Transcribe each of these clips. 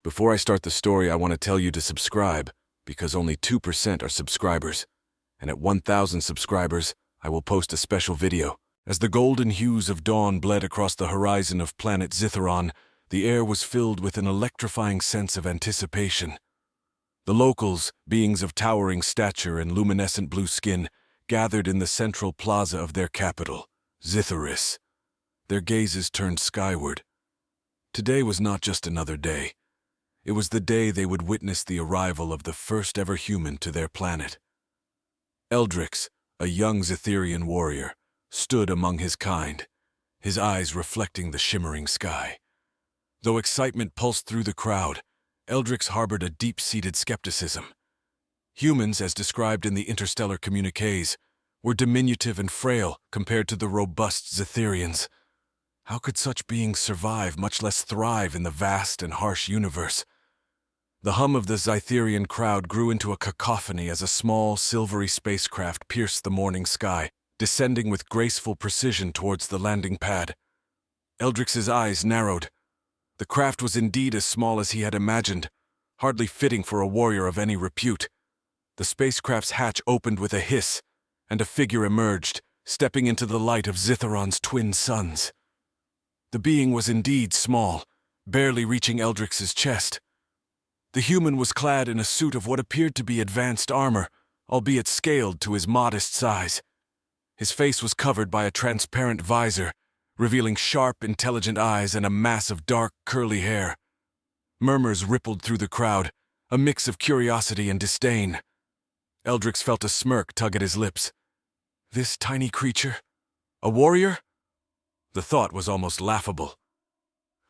Before I start the story, I want to tell you to subscribe, because only 2% are subscribers. And at 1,000 subscribers, I will post a special video. As the golden hues of dawn bled across the horizon of planet Deciphering, the air was filled with an electrifying sense of anticipation. The locals, beings of towering stature and luminescent blue skin, gathered in the central plaza of their capital, Zitharis. Their gazes turned skyward. Today was not just another day. It was the day they would witness the arrival of the first ever human to their planet. Eldrix, a young Zitherian warrior, stood among his kind, his eyes reflecting the shimmering sky. Though excitement pulsed through the crowd, Eldrix harbored a deep-seated skepticism. Humans, as described in the interstellar communiques, were diminutive and frail compared to the robust Zitherians. How could such beings survive, much less thrive, in the vast and harsh universe? The hum of the Zitherian crowd grew into a cacophony as a small, silvery spacecraft pierced the morning sky, descending with graceful precision towards the landing pad. Eldrix's eyes narrowed. The craft was indeed as small as he had imagined, hardly fitting for a warrior of any repute. The spacecraft's hatch opened with a hiss, and a figure emerged, stepping into the light of Zitharon's twin suns. The being was indeed small, barely reaching Eldrix's chest. The human was clad in a suit of what appeared to be advanced armor, albeit scaled to his modest size. His face was covered by a transparent visor, revealing sharp, intelligent eyes and a mass of dark, curly hair. Murmurs rippled through the crowd, a mix of curiosity and disdain. Eldrix felt a smirk tug at his lips. This tiny creature? A warrior? The thought was almost laughable.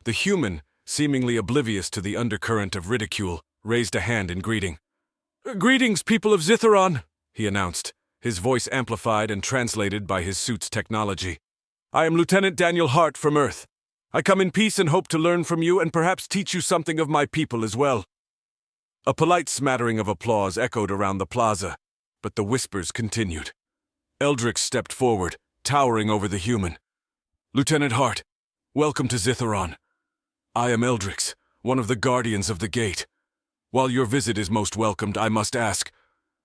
The human, seemingly oblivious to the undercurrent of ridicule, raised a hand in greeting. "Greetings, people of Zitharon," he announced, his voice amplified and translated by his suit's technology. "I am Lieutenant Daniel Hart from Earth. I come in peace and hope to learn from you and perhaps teach you something of my people as well." A polite smattering of applause echoed around the plaza, but the whispers continued. Eldrix stepped forward, towering over the human. "Lieutenant Hart, welcome to Zitharon. I am Eldrix, one of the guardians of the gate. While your visit is most welcomed, I must ask,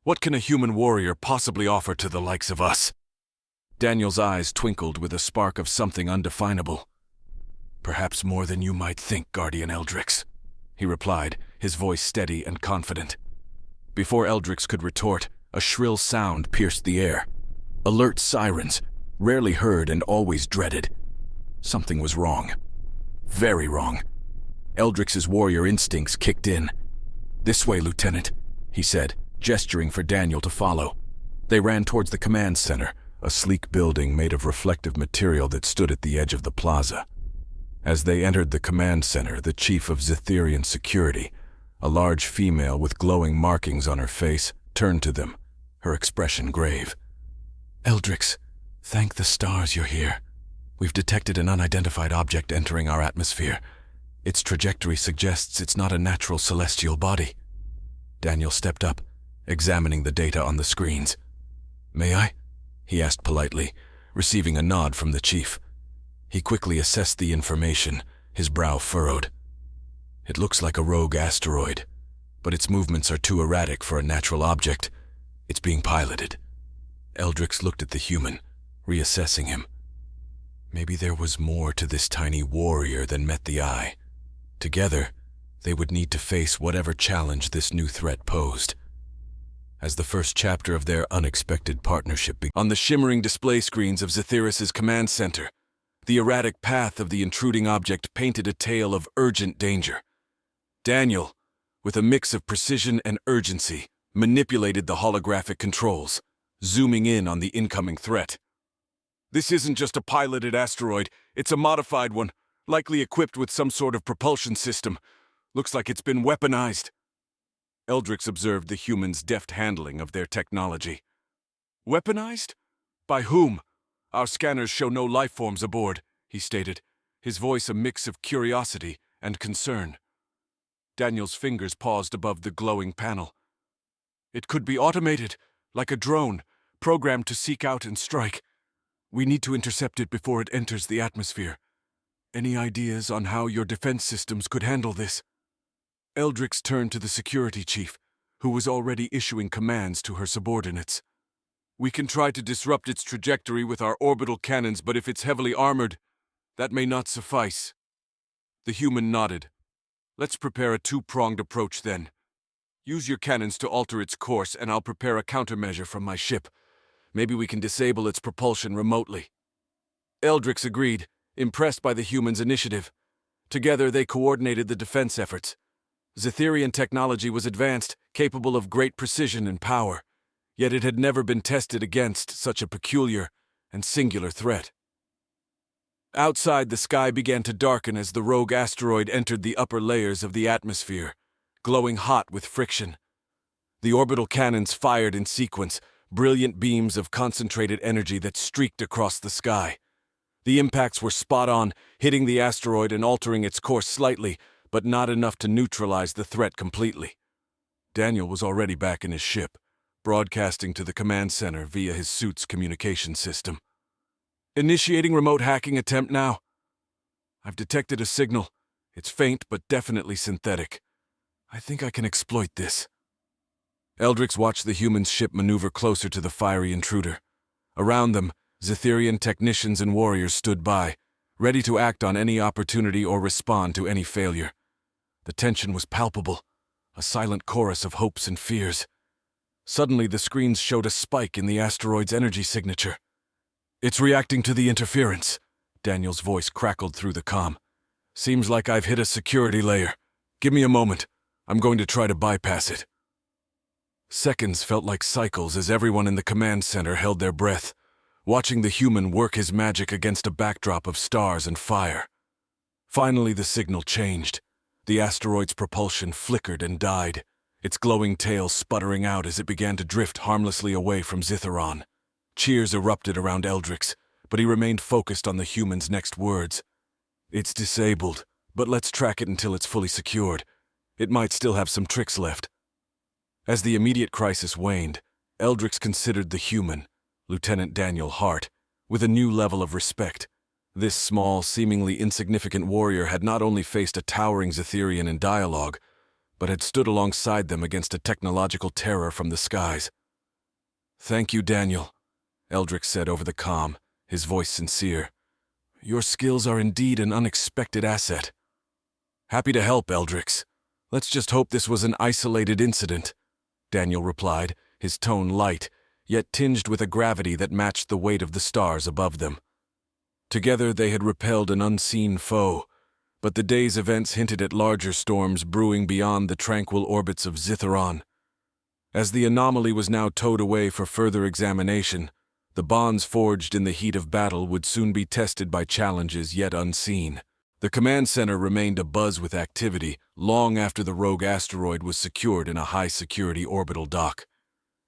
what can a human warrior possibly offer to the likes of us?" Daniel's eyes twinkled with a spark of something undefinable. "Perhaps more than you might think, Guardian Eldrix," he replied, his voice steady and confident. Before Eldrix could retort, a shrill sound pierced the air. Alert sirens, rarely heard and always dreaded. Something was wrong. Very wrong. Eldrix's warrior instincts kicked in. "This way, Lieutenant," he said, gesturing for Daniel to follow. They ran towards the command center, a sleek building made of reflective material that stood at the edge of the plaza. As they entered the command center, the chief of Zitherian security, a large female with glowing markings on her face, turned to them, her expression grave. "Eldrix, thank the stars you're here. We've detected an unidentified object entering our atmosphere. Its trajectory suggests it's not a natural celestial body." Daniel stepped up, examining the data on the screens. "May I?" he asked politely, receiving a nod from the chief. He quickly assessed the information, his brow furrowed. "It looks like a rogue asteroid, but its movements are too erratic for a natural object. It's being piloted." Eldrix looked at the human, reassessing him. Maybe there was more to this tiny warrior than met the eye. Together, they would need to face whatever challenge this new threat posed. As the first chapter of their unexpected partnership began, on the shimmering display screens of Zitharis' command center, the erratic path of the intruding object painted a tale of urgent danger. Daniel, with a mix of precision and urgency, manipulated the holographic controls, zooming in on the incoming threat. "This isn't just a piloted asteroid, it's a modified one, likely equipped with some sort of propulsion system. Looks like it's been weaponized." Eldrix observed the humans' deft handling of their technology. "Weaponized? By whom? Our scanners show no life forms aboard," he stated, his voice a mix of curiosity and concern. Daniel's fingers paused above the glowing panel. "It could be automated, like a drone, programmed to seek out and strike. We need to intercept it before it enters the atmosphere. Any ideas on how your defense systems could handle this?" Eldrix turned to the security chief, who was already issuing commands to her subordinates. "We can try to disrupt its trajectory with our orbital cannons, but if it's heavily armored, that may not suffice." The human nodded. "Let's prepare a two-pronged approach then. Use your cannons to alter its course, and I'll prepare a countermeasure from my ship. Maybe we can disable its propulsion remotely." Eldrix agreed, impressed by the human's initiative. Together, they coordinated the defense efforts. Zitherian technology was advanced, capable of great precision and power, yet it had never been tested against such a peculiar and singular threat. Outside, the sky began to darken as the rogue asteroid entered the upper layers of the atmosphere, glowing hot with friction. The orbital cannons fired in sequence, brilliant beams of concentrated energy that streaked across the sky. The impacts were spot on, hitting the asteroid and altering its course slightly, but not enough to neutralize the threat completely. Daniel was already back in his ship, broadcasting to the command center via his suit's communication system. "Initiating remote hacking attempt now. I've detected a signal. It's faint but definitely synthetic. I think I can exploit this." Eldrix watched the human's ship maneuver closer to the fiery intruder. Around them, Zitherian technicians and warriors stood by, ready to act on any opportunity or respond to any failure. The tension was palpable, a silent chorus of hopes and fears. Suddenly, the screens showed a spike in the asteroid's energy signature. "It's reacting to the interference," Daniel's voice crackled through the comm. "Seems like I've hit a security layer. Give me a moment. I'm going to try to bypass it." Seconds felt like cycles as everyone in the command center held their breath, watching the human work his magic against a backdrop of stars and fire. Finally, the signal changed. The asteroid's propulsion flickered and died, its glowing tail sputtering out as it began to drift harmlessly away from Zitheron. Cheers erupted around Eldrix, but he remained focused on the human's next words. "It's disabled, but let's track it until it's fully secured. It might still have some tricks left." As the immediate crisis waned, Eldrix considered the human, Lieutenant Daniel Hart, with a new level of respect. This small, seemingly insignificant warrior had not only faced a towering Zitherian in dialogue, but had stood alongside them against a technological terror from the skies. "Thank you, Daniel," Eldrix said over the comm, his voice sincere. "Your skills are indeed an unexpected asset." "Happy to help, Eldrix. Let's just hope this was an isolated incident," Daniel replied, his tone light, yet tinged with a gravity that matched the weight of the stars above them. Together they had repelled an unseen foe, but the day's events hinted at larger storms brewing beyond the tranquil orbits of Zitheron. As the anomaly was now towed away for further examination, the bonds forged in the heat of battle would soon be tested by challenges yet unseen. The command center remained abuzz with activity long after the rogue asteroid was secured in a high-security orbital dock.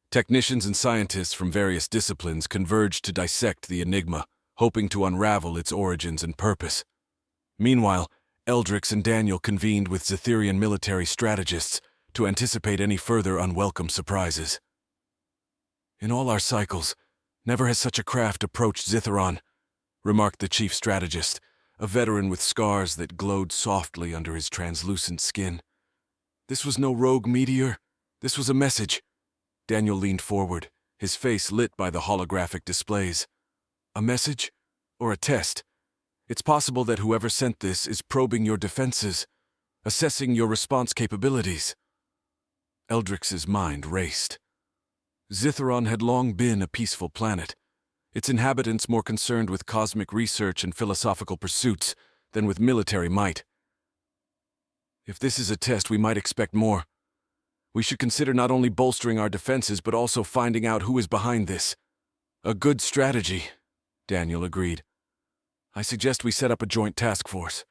Technicians and scientists from various disciplines converged to dissect the enigma, hoping to unravel its origins and purpose. Meanwhile, Eldrix and Daniel convened with Zitherian military strategists to anticipate any further unwelcome surprises. "In all our cycles, never has such a craft approached Zitheron," remarked the chief strategist, a veteran with scars that glowed softly under his translucent skin. "This was no rogue meteor. This was a message." Daniel leaned forward, his face lit by the holographic displays. "A message? Or a test? It's possible that whoever sent this is probing your defenses, assessing your response capabilities." Eldrix's mind raced. Zitheron had long been a peaceful planet, its inhabitants more concerned with cosmic research and philosophical pursuits than with military might. "If this is a test, we might expect more. We should consider not only bolstering our defenses but also finding out who is behind this." "A good strategy," Daniel agreed. "I suggest we set up a joint task force.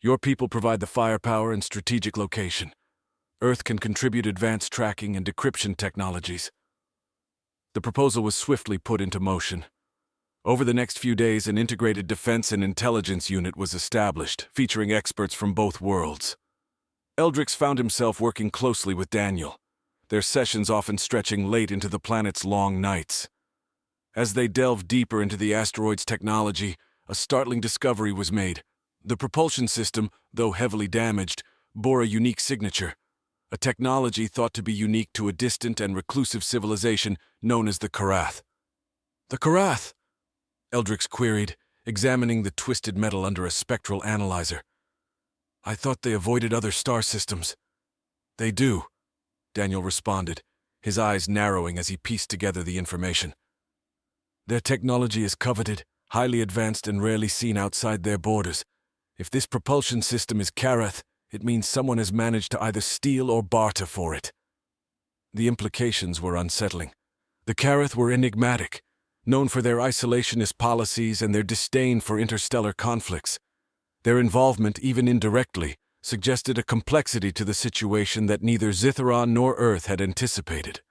Your people provide the firepower and strategic location. Earth can contribute advanced tracking and decryption technologies." The proposal was swiftly put into motion. Over the next few days, an integrated defense and intelligence unit was established, featuring experts from both worlds. Eldrix found himself working closely with Daniel, their sessions often stretching late into the planet's long nights. As they delved deeper into the asteroid's technology, a startling discovery was made. The propulsion system, though heavily damaged, bore a unique signature, a technology thought to be unique to a distant and reclusive civilization known as the Karath. The Karath? Eldrix queried, examining the twisted metal under a spectral analyzer. I thought they avoided other star systems. They do, Daniel responded, his eyes narrowing as he pieced together the information. Their technology is coveted, highly advanced and rarely seen outside their borders. If this propulsion system is Karath, it means someone has managed to either steal or barter for it. The implications were unsettling. The Karath were enigmatic, known for their isolationist policies and their disdain for interstellar conflicts. Their involvement, even indirectly, suggested a complexity to the situation that neither Zithron nor Earth had anticipated.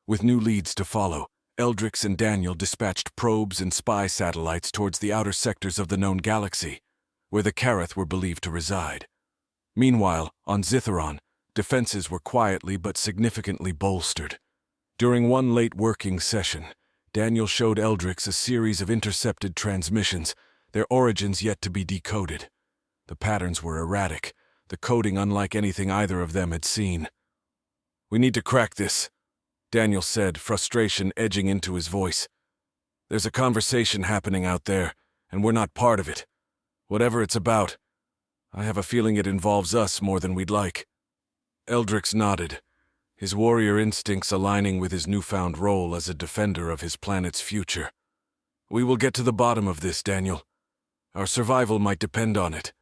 With new leads to follow, Eldrix and Daniel dispatched probes and spy satellites towards the outer sectors of the known galaxy, where the Karath were believed to reside. Meanwhile, on Zithron, defenses were quietly but significantly bolstered. During one late working session, Daniel showed Eldrix a series of intercepted transmissions, their origins yet to be decoded. The patterns were erratic, the coding unlike anything either of them had seen. We need to crack this, Daniel said, frustration edging into his voice. There's a conversation happening out there, and we're not part of it. Whatever it's about, I have a feeling it involves us more than we'd like. Eldrix nodded, his warrior instincts aligning with his newfound role as a defender of his planet's future. We will get to the bottom of this, Daniel. Our survival might depend on it.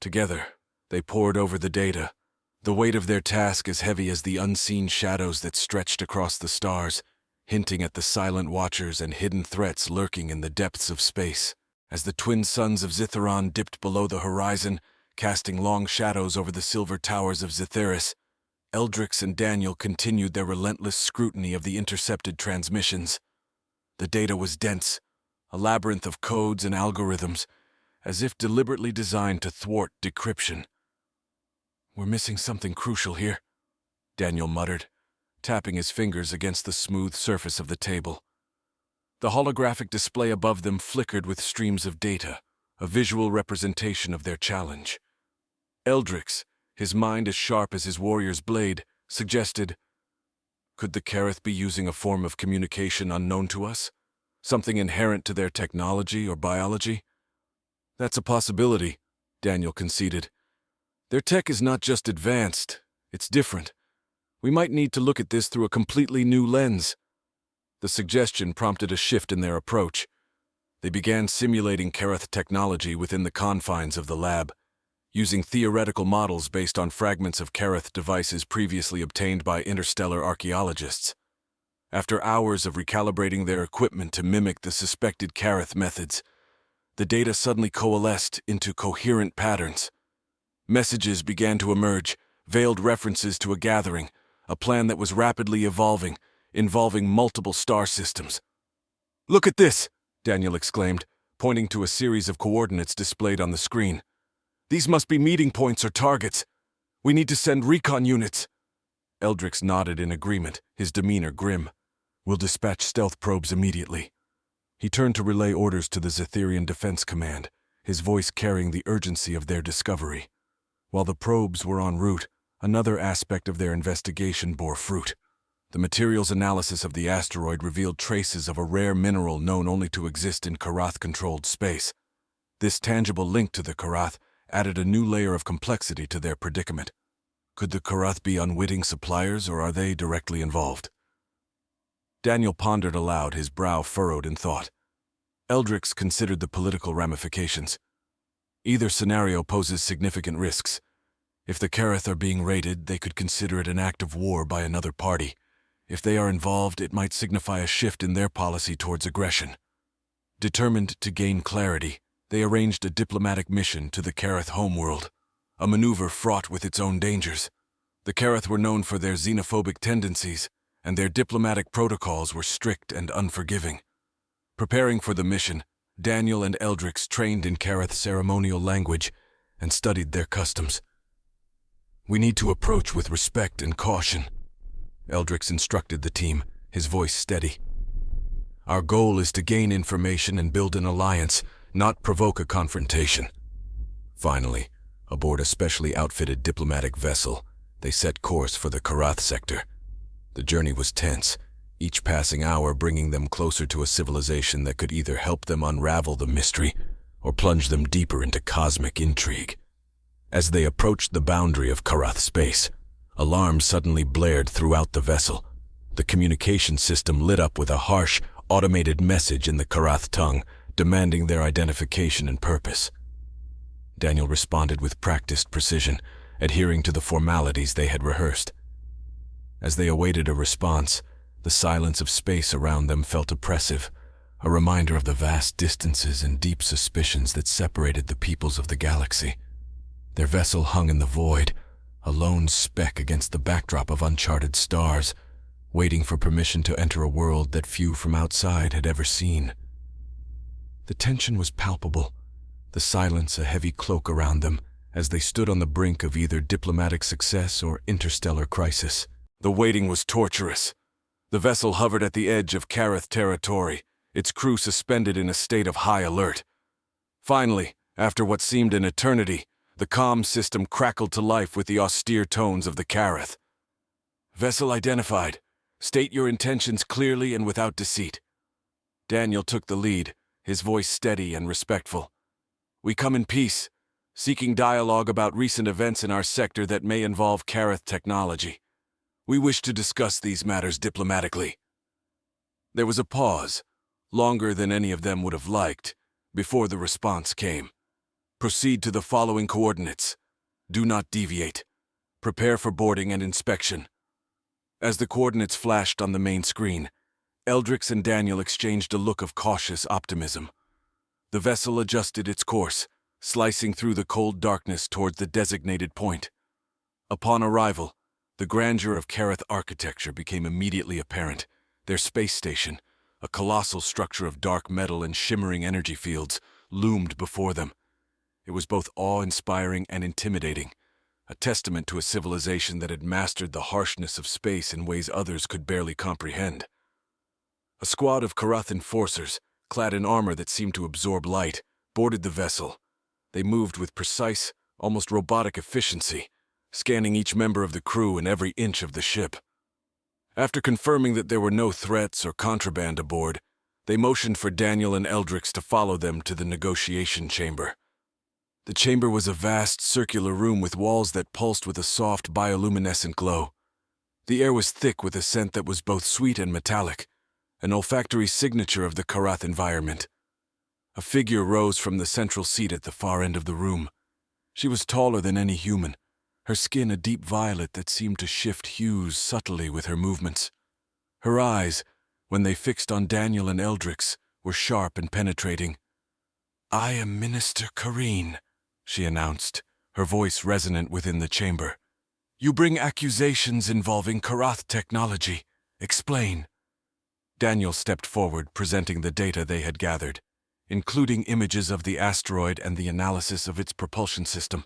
Together, they pored over the data, the weight of their task as heavy as the unseen shadows that stretched across the stars, hinting at the silent watchers and hidden threats lurking in the depths of space. As the twin suns of Zithron dipped below the horizon, casting long shadows over the silver towers of Zetheris, Eldrix and Daniel continued their relentless scrutiny of the intercepted transmissions. The data was dense, a labyrinth of codes and algorithms, as if deliberately designed to thwart decryption. We're missing something crucial here, Daniel muttered, tapping his fingers against the smooth surface of the table. The holographic display above them flickered with streams of data, a visual representation of their challenge. Eldrix, his mind as sharp as his warrior's blade, suggested, could the Karath be using a form of communication unknown to us? Something inherent to their technology or biology? That's a possibility, Daniel conceded. Their tech is not just advanced, it's different. We might need to look at this through a completely new lens. The suggestion prompted a shift in their approach. They began simulating Karath technology within the confines of the lab, using theoretical models based on fragments of Karath devices previously obtained by interstellar archaeologists. After hours of recalibrating their equipment to mimic the suspected Karath methods, the data suddenly coalesced into coherent patterns. Messages began to emerge, veiled references to a gathering, a plan that was rapidly evolving, involving multiple star systems. Look at this, Daniel exclaimed, pointing to a series of coordinates displayed on the screen. These must be meeting points or targets. We need to send recon units. Eldrix nodded in agreement, his demeanor grim. We'll dispatch stealth probes immediately. He turned to relay orders to the Zetherian Defense Command, his voice carrying the urgency of their discovery. While the probes were en route, another aspect of their investigation bore fruit. The materials analysis of the asteroid revealed traces of a rare mineral known only to exist in Karath-controlled space. This tangible link to the Karath added a new layer of complexity to their predicament. Could the Karath be unwitting suppliers, or are they directly involved? Daniel pondered aloud, his brow furrowed in thought. Eldrix considered the political ramifications. Either scenario poses significant risks. If the Karath are being raided, they could consider it an act of war by another party. If they are involved, it might signify a shift in their policy towards aggression. Determined to gain clarity, they arranged a diplomatic mission to the Karath homeworld, a maneuver fraught with its own dangers. The Karath were known for their xenophobic tendencies, and their diplomatic protocols were strict and unforgiving. Preparing for the mission, Daniel and Eldrix trained in Karath ceremonial language and studied their customs. We need to approach with respect and caution, Eldrix instructed the team, his voice steady. Our goal is to gain information and build an alliance, not provoke a confrontation. Finally, Aboard a specially outfitted diplomatic vessel, they set course for the Karath sector. The journey was tense, each passing hour bringing them closer to a civilization that could either help them unravel the mystery or plunge them deeper into cosmic intrigue. As they approached the boundary of Karath space, alarms suddenly blared throughout the vessel. The communication system lit up with a harsh, automated message in the Karath tongue, demanding their identification and purpose. Daniel responded with practiced precision, adhering to the formalities they had rehearsed. As they awaited a response, the silence of space around them felt oppressive, a reminder of the vast distances and deep suspicions that separated the peoples of the galaxy. Their vessel hung in the void, a lone speck against the backdrop of uncharted stars, waiting for permission to enter a world that few from outside had ever seen. The tension was palpable, the silence a heavy cloak around them as they stood on the brink of either diplomatic success or interstellar crisis. The waiting was torturous. The vessel hovered at the edge of Karath territory, its crew suspended in a state of high alert. Finally, after what seemed an eternity, the comm system crackled to life with the austere tones of the Karath. "Vessel identified. State your intentions clearly and without deceit." Daniel took the lead, his voice steady and respectful. "We come in peace, seeking dialogue about recent events in our sector that may involve Karath technology. We wish to discuss these matters diplomatically." There was a pause, longer than any of them would have liked, before the response came. "Proceed to the following coordinates. Do not deviate. Prepare for boarding and inspection." As the coordinates flashed on the main screen, Eldrix and Daniel exchanged a look of cautious optimism. The vessel adjusted its course, slicing through the cold darkness toward the designated point. Upon arrival, the grandeur of Karath architecture became immediately apparent. Their space station, a colossal structure of dark metal and shimmering energy fields, loomed before them. It was both awe-inspiring and intimidating, a testament to a civilization that had mastered the harshness of space in ways others could barely comprehend. A squad of Karath enforcers, clad in armor that seemed to absorb light, boarded the vessel. They moved with precise, almost robotic efficiency, scanning each member of the crew and every inch of the ship. After confirming that there were no threats or contraband aboard, they motioned for Daniel and Eldrix to follow them to the negotiation chamber. The chamber was a vast, circular room with walls that pulsed with a soft, bioluminescent glow. The air was thick with a scent that was both sweet and metallic, an olfactory signature of the Karath environment. A figure rose from the central seat at the far end of the room. She was taller than any human, her skin a deep violet that seemed to shift hues subtly with her movements. Her eyes, when they fixed on Daniel and Eldrix, were sharp and penetrating. "I am Minister Kareen," she announced, her voice resonant within the chamber. "You bring accusations involving Karath technology. Explain." Daniel stepped forward, presenting the data they had gathered, including images of the asteroid and the analysis of its propulsion system.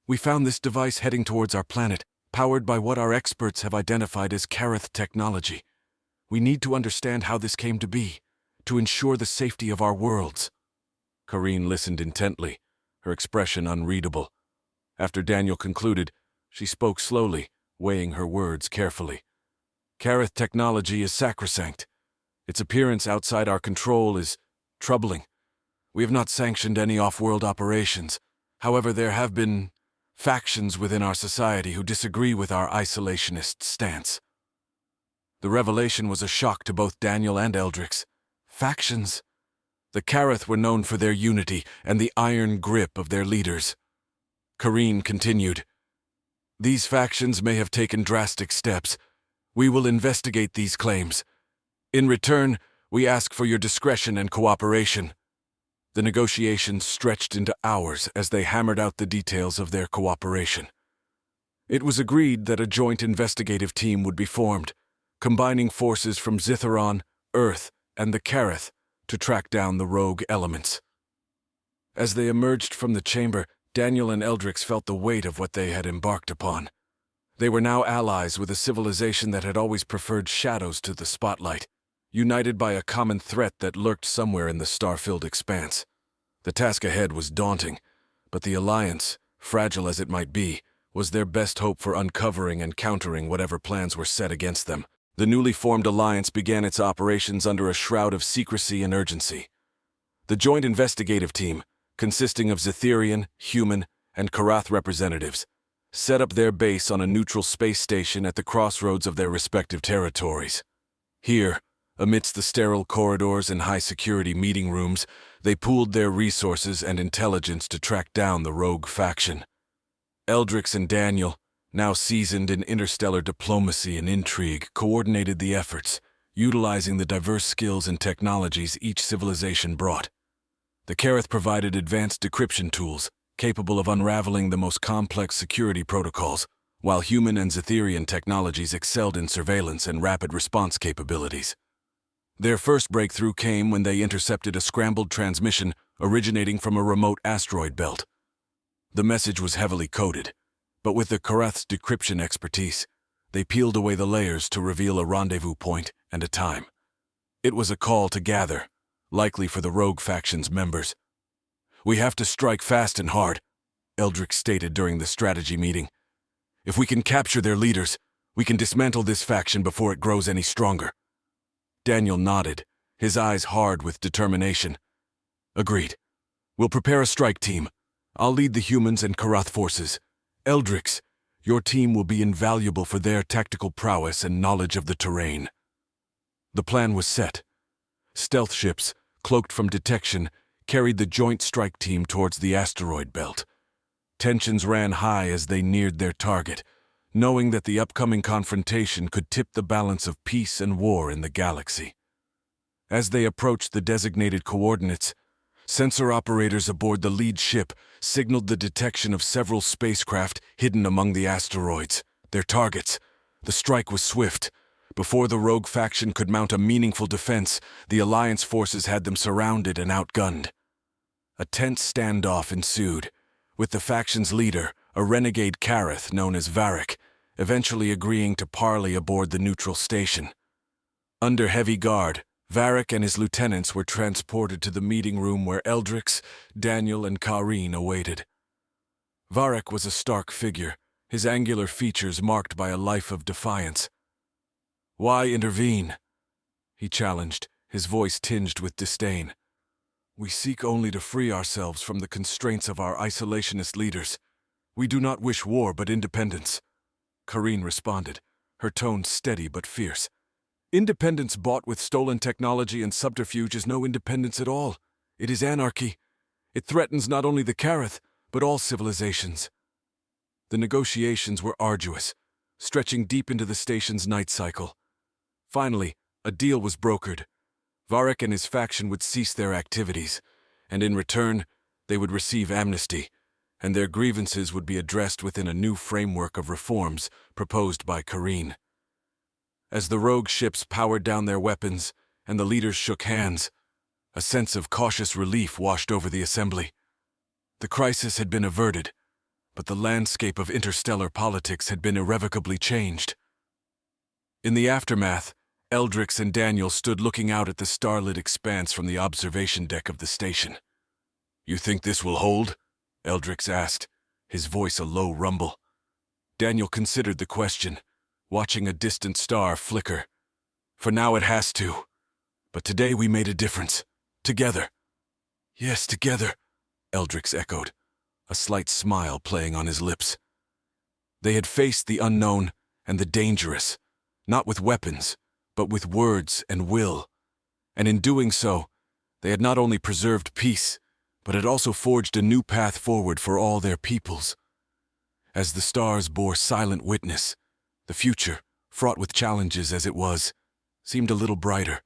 "We found this device heading towards our planet, powered by what our experts have identified as Karath technology. We need to understand how this came to be, to ensure the safety of our worlds." Kareen listened intently, her expression unreadable. After Daniel concluded, she spoke slowly, weighing her words carefully. "Karath technology is sacrosanct. Its appearance outside our control is troubling. We have not sanctioned any off-world operations. However, there have been factions within our society who disagree with our isolationist stance." The revelation was a shock to both Daniel and Eldrix. Factions? The Karath were known for their unity and the iron grip of their leaders. Kareen continued, "These factions may have taken drastic steps. We will investigate these claims. In return, we ask for your discretion and cooperation." The negotiations stretched into hours as they hammered out the details of their cooperation. It was agreed that a joint investigative team would be formed, combining forces from Zitharon, Earth, and the Karath to track down the rogue elements. As they emerged from the chamber, Daniel and Eldrix felt the weight of what they had embarked upon. They were now allies with a civilization that had always preferred shadows to the spotlight, united by a common threat that lurked somewhere in the star-filled expanse. The task ahead was daunting, but the alliance, fragile as it might be, was their best hope for uncovering and countering whatever plans were set against them. The newly formed alliance began its operations under a shroud of secrecy and urgency. The Joint Investigative Team, consisting of Zetherian, human, and Karath representatives, set up their base on a neutral space station at the crossroads of their respective territories. Here, amidst the sterile corridors and high-security meeting rooms, they pooled their resources and intelligence to track down the rogue faction. Eldrix and Daniel, now seasoned in interstellar diplomacy and intrigue, coordinated the efforts, utilizing the diverse skills and technologies each civilization brought. The Karath provided advanced decryption tools, capable of unraveling the most complex security protocols, while human and Zetherian technologies excelled in surveillance and rapid response capabilities. Their first breakthrough came when they intercepted a scrambled transmission originating from a remote asteroid belt. The message was heavily coded, but with the Karath's decryption expertise, they peeled away the layers to reveal a rendezvous point and a time. It was a call to gather, likely for the rogue faction's members. "We have to strike fast and hard," Eldrix stated during the strategy meeting. "If we can capture their leaders, we can dismantle this faction before it grows any stronger." Daniel nodded, his eyes hard with determination. "Agreed. We'll prepare a strike team. I'll lead the humans and Karath forces. Eldrix, your team will be invaluable for their tactical prowess and knowledge of the terrain." The plan was set. Stealth ships, cloaked from detection, carried the joint strike team towards the asteroid belt. Tensions ran high as they neared their target, knowing that the upcoming confrontation could tip the balance of peace and war in the galaxy. As they approached the designated coordinates, sensor operators aboard the lead ship signaled the detection of several spacecraft hidden among the asteroids. Their targets. The strike was swift. Before the rogue faction could mount a meaningful defense, the Alliance forces had them surrounded and outgunned. A tense standoff ensued, with the faction's leader, a renegade Karath known as Varric, eventually agreeing to parley aboard the neutral station. Under heavy guard, Varric and his lieutenants were transported to the meeting room where Eldrix, Daniel, and Kareen awaited. Varric was a stark figure, his angular features marked by a life of defiance. "Why intervene?" he challenged, his voice tinged with disdain. "We seek only to free ourselves from the constraints of our isolationist leaders. We do not wish war but independence," Kareen responded, her tone steady but fierce. "Independence bought with stolen technology and subterfuge is no independence at all. It is anarchy. It threatens not only the Karath, but all civilizations." The negotiations were arduous, stretching deep into the station's night cycle. Finally, a deal was brokered. Varric and his faction would cease their activities, and in return, they would receive amnesty, and their grievances would be addressed within a new framework of reforms proposed by Kareen. As the rogue ships powered down their weapons and the leaders shook hands, a sense of cautious relief washed over the assembly. The crisis had been averted, but the landscape of interstellar politics had been irrevocably changed. In the aftermath, Eldrix and Daniel stood looking out at the starlit expanse from the observation deck of the station. "You think this will hold?" Eldrix asked, his voice a low rumble. Daniel considered the question, watching a distant star flicker. "For now it has to. But today we made a difference. Together." "Yes, together," Eldrix echoed, a slight smile playing on his lips. They had faced the unknown and the dangerous, not with weapons, but with words and will. And in doing so, they had not only preserved peace, but had also forged a new path forward for all their peoples. As the stars bore silent witness, the future, fraught with challenges as it was, seemed a little brighter.